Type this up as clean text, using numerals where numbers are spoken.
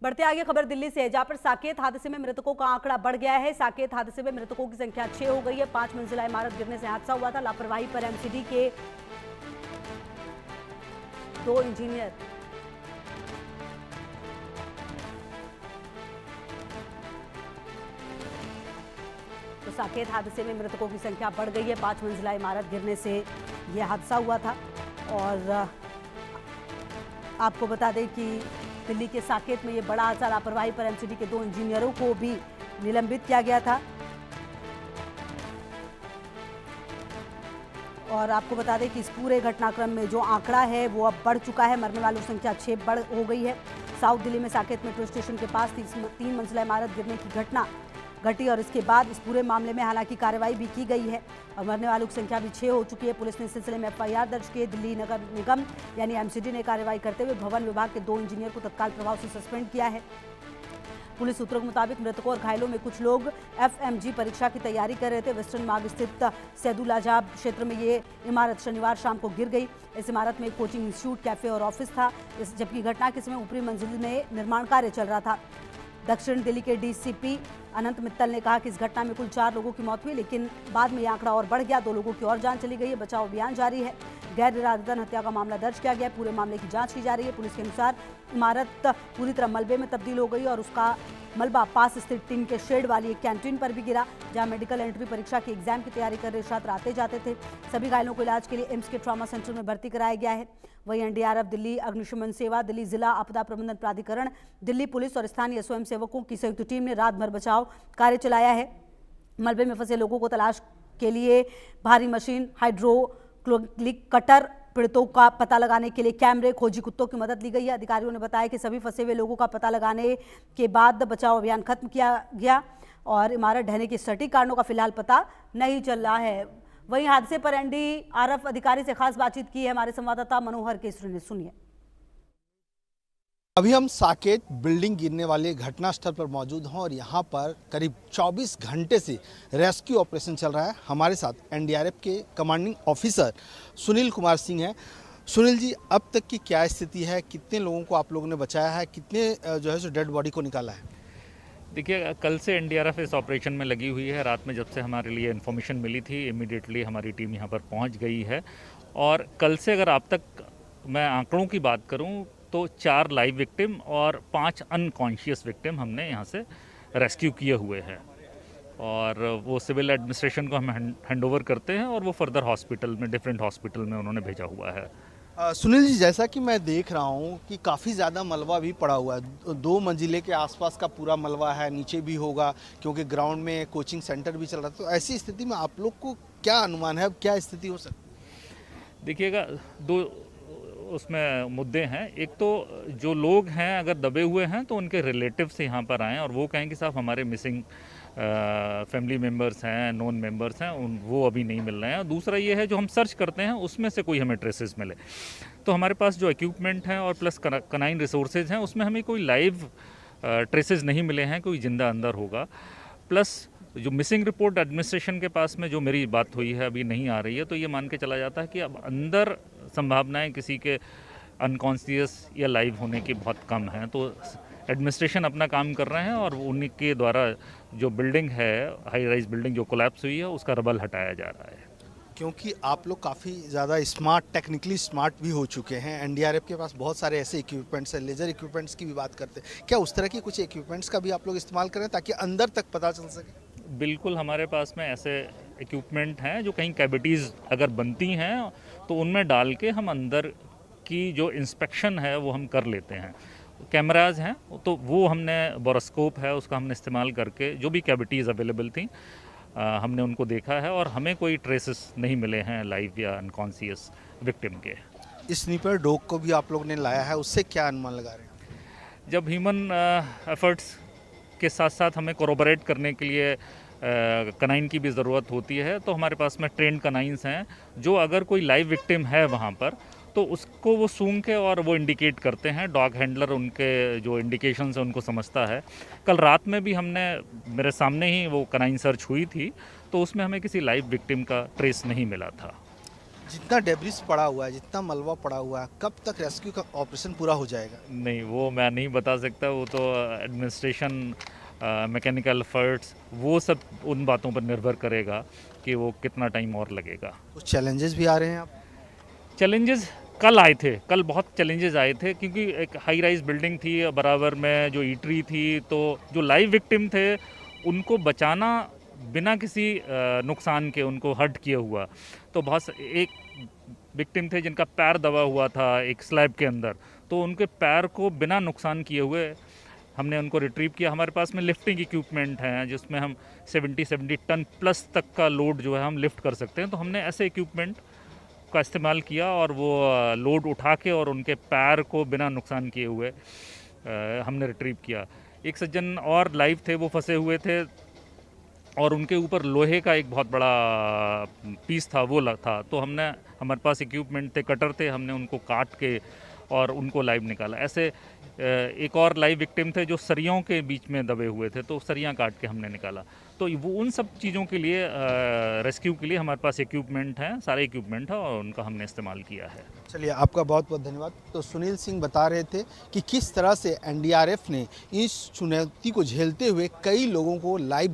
बढ़ते आगे खबर दिल्ली से है, जहां पर साकेत हादसे में मृतकों का आंकड़ा बढ़ गया है। साकेत हादसे में मृतकों की संख्या 6 हो गई है। 5 मंजिला इमारत गिरने से हादसा हुआ था। लापरवाही पर एमसीडी के 2 इंजीनियर तो साकेत हादसे में मृतकों की संख्या बढ़ गई है। 5 मंजिला इमारत गिरने से यह हादसा हुआ था। और आपको बता दें कि दिल्ली के साकेत में ये बड़ा हादसा, लापरवाही पर एमसीडी के 2 इंजीनियरों को भी निलंबित किया गया था। और आपको बता दें कि इस पूरे घटनाक्रम में जो आंकड़ा है वो अब बढ़ चुका है। मरने वालों की संख्या 6 हो गई है। साउथ दिल्ली में साकेत मेट्रो स्टेशन के पास 3 मंजिला इमारत गिरने की घटना घटी और इसके बाद इस पूरे मामले में हालांकि कार्रवाई भी की गई है और मरने वालों की संख्या भी 6 हो चुकी है। पुलिस ने इस सिलसिले में एफआईआर दर्ज की। दिल्ली नगर निगम यानी एमसीडी ने कार्रवाई करते हुए भवन विभाग के 2 इंजीनियर को तत्काल प्रभाव से सस्पेंड किया है। पुलिस सूत्रों के मुताबिक मृतकों और घायलों में कुछ लोग एफएमजी परीक्षा की तैयारी कर रहे थे। वेस्टर्न मार्ग स्थित सैदुल आजाब क्षेत्र में ये इमारत शनिवार शाम को गिर गई। इस इमारत में एक कोचिंग इंस्टीट्यूट, कैफे और ऑफिस था, जबकि घटना के समय ऊपरी मंजिल में निर्माण कार्य चल रहा था। दक्षिण दिल्ली के डीसीपी अनंत मित्तल ने कहा कि इस घटना में कुल 4 लोगों की मौत हुई, लेकिन बाद में यह आंकड़ा और बढ़ गया। 2 लोगों की और जान चली गई है। बचाव अभियान जारी है। गैर इरादतन हत्या का मामला दर्ज किया गया। पूरे मामले की जांच की जा रही है। पुलिस के अनुसार इमारत पूरी तरह मलबे में तब्दील हो गई और उसका मलबा पास स्थित टीन के शेड वाली एक कैंटीन पर भी गिरा, जहां मेडिकल एंट्री परीक्षा की एग्जाम की तैयारी कर रहे छात्र आते जाते थे। सभी घायलों को इलाज के लिए एम्स के ट्रॉमा सेंटर में भर्ती कराया गया है। वहीं एनडीआरएफ, दिल्ली अग्निशमन सेवा, दिल्ली जिला आपदा प्रबंधन प्राधिकरण, दिल्ली पुलिस और स्थानीय स्वयंसेवकों की संयुक्त टीम ने रात भर बचाव कार्य चलाया है। मलबे में फंसे लोगों को तलाश के लिए भारी मशीन, हाइड्रोक्लिक कटर, पीड़ितों का पता लगाने के लिए कैमरे, खोजी कुत्तों की मदद ली गई है। अधिकारियों ने बताया कि सभी फंसे हुए लोगों का पता लगाने के बाद बचाव अभियान खत्म किया गया और इमारत ढहने के सटीक कारणों का फिलहाल पता नहीं चल रहा है। वहीं हादसे पर एनडीआरएफ अधिकारी से खास बातचीत की है हमारे संवाददाता मनोहर केसरी ने, सुनिए। अभी हम साकेत बिल्डिंग गिरने वाले घटनास्थल पर मौजूद हैं और यहाँ पर करीब 24 घंटे से रेस्क्यू ऑपरेशन चल रहा है। हमारे साथ एनडीआरएफ के कमांडिंग ऑफिसर सुनील कुमार सिंह हैं। सुनील जी, अब तक की क्या स्थिति है? कितने लोगों को आप लोगों ने बचाया है? कितने जो है सो डेड बॉडी को निकाला है? देखिए, कल से एनडीआरएफ इस ऑपरेशन में लगी हुई है। रात में जब से हमारे लिए इन्फॉर्मेशन मिली थी, इमीडिएटली हमारी टीम यहाँ पर पहुँच गई है। और कल से अगर आप तक मैं आंकड़ों की बात करूँ तो 4 लाइव विक्टिम और 5 अनकॉन्शियस विक्टिम हमने यहाँ से रेस्क्यू किए हुए हैं और वो सिविल एडमिनिस्ट्रेशन को हम हैंड ओवर करते हैं और वो फर्दर हॉस्पिटल में, डिफरेंट हॉस्पिटल में उन्होंने भेजा हुआ है। सुनील जी, जैसा कि मैं देख रहा हूँ कि काफ़ी ज़्यादा मलबा भी पड़ा हुआ है। 2 मंजिले के आसपास का पूरा मलबा है, नीचे भी होगा क्योंकि ग्राउंड में कोचिंग सेंटर भी चल रहा था। तो ऐसी स्थिति में आप लोग को क्या अनुमान है, अब क्या स्थिति हो सकती है? देखिएगा, 2 उसमें मुद्दे हैं। एक तो जो लोग हैं अगर दबे हुए हैं तो उनके रिलेटिव्स यहाँ पर आएँ और वो कहें कि साहब हमारे मिसिंग फैमिली मेम्बर्स हैं, नॉन मेम्बर्स हैं, वो अभी नहीं मिल रहे हैं। और दूसरा ये है जो हम सर्च करते हैं उसमें से कोई हमें ट्रेसेस मिले। तो हमारे पास जो इक्विपमेंट हैं और प्लस कनाइन रिसोर्सेज हैं उसमें हमें कोई लाइव ट्रेसेस नहीं मिले हैं, कोई जिंदा अंदर होगा। प्लस जो मिसिंग रिपोर्ट एडमिनिस्ट्रेशन के पास में जो मेरी बात हुई है अभी नहीं आ रही है, तो ये मान के चला जाता है कि अब अंदर संभावनाएं किसी के अनकॉन्शियस या लाइव होने की बहुत कम हैं। तो एडमिनिस्ट्रेशन अपना काम कर रहे हैं और उन्हीं के द्वारा जो बिल्डिंग है, हाई राइज बिल्डिंग जो कोलैप्स हुई है, उसका रबल हटाया जा रहा है। क्योंकि आप लोग काफ़ी ज़्यादा स्मार्ट, टेक्निकली स्मार्ट भी हो चुके हैं। एनडीआरएफ के पास बहुत सारे ऐसे इक्विपमेंट्स हैं, लेजर इक्विपमेंट्स की भी बात करते हैं। क्या उस तरह की कुछ इक्विपमेंट्स का भी आप लोग इस्तेमाल करें ताकि अंदर तक पता चल सके? बिल्कुल, हमारे पास में ऐसे इक्विपमेंट हैं जो कहीं कैविटीज़ अगर बनती हैं तो उनमें डाल के हम अंदर की जो इंस्पेक्शन है वो हम कर लेते हैं। कैमराज हैं तो वो हमने, बोरोस्कोप है उसका हमने इस्तेमाल करके जो भी कैविटीज़ अवेलेबल थी हमने उनको देखा है और हमें कोई ट्रेसेस नहीं मिले हैं लाइव या अनकॉन्शियस विक्टिम के। स्नीपर डॉग को भी आप लोग ने लाया है, उससे क्या अनुमान लगा रहे हैं? जब ह्यूमन एफर्ट्स के साथ साथ हमें कोरोबरेट करने के लिए कनाइन की भी ज़रूरत होती है, तो हमारे पास में ट्रेंड कनाइंस हैं जो अगर कोई लाइव विक्टिम है वहाँ पर तो उसको वो सूंघ के और वो इंडिकेट करते हैं। डॉग हैंडलर उनके जो इंडिकेशंस है उनको समझता है। कल रात में भी हमने, मेरे सामने ही वो कनाइन सर्च हुई थी, तो उसमें हमें किसी लाइव विक्टिम का ट्रेस नहीं मिला था। जितना डेब्रिस पड़ा हुआ है, जितना मलबा पड़ा हुआ है, कब तक रेस्क्यू का ऑपरेशन पूरा हो जाएगा? नहीं, वो मैं नहीं बता सकता, वो तो एडमिनिस्ट्रेशन, मैकेनिकल फर्ट्स, वो सब उन बातों पर निर्भर करेगा कि वो कितना टाइम और लगेगा। कुछ चैलेंजेस भी आ रहे हैं आप? चैलेंजेस कल आए थे, कल बहुत चैलेंजेस आए थे क्योंकि एक हाई राइज बिल्डिंग थी, बराबर में जो ईटरी थी, तो जो लाइव विक्टिम थे उनको बचाना बिना किसी नुकसान के, उनको हर्ट किए हुआ। तो एक विक्टिम थे जिनका पैर दबा हुआ था एक स्लैब के अंदर, तो उनके पैर को बिना नुकसान किए हुए हमने उनको रिट्रीव किया। हमारे पास में लिफ्टिंग इक्विपमेंट हैं जिसमें हम 70 टन प्लस तक का लोड जो है हम लिफ्ट कर सकते हैं, तो हमने ऐसे इक्विपमेंट का इस्तेमाल किया और वो लोड उठा के और उनके पैर को बिना नुकसान किए हुए हमने रिट्रीव किया। एक सज्जन और लाइव थे, वो फंसे हुए थे और उनके ऊपर लोहे का एक बहुत बड़ा पीस था, वो था, तो हमारे पास इक्विपमेंट थे, कटर थे, हमने उनको काट के और उनको लाइव निकाला। ऐसे एक और लाइव विक्टिम थे जो सरियों के बीच में दबे हुए थे, तो सरियां काट के हमने निकाला। तो वो उन सब चीज़ों के लिए, रेस्क्यू के लिए हमारे पास इक्विपमेंट हैं, सारे इक्विपमेंट है और उनका हमने इस्तेमाल किया है। चलिए, आपका बहुत बहुत धन्यवाद। तो सुनील सिंह बता रहे थे कि किस तरह से एनडीआरएफ ने इस चुनौती को झेलते हुए कई लोगों को लाइव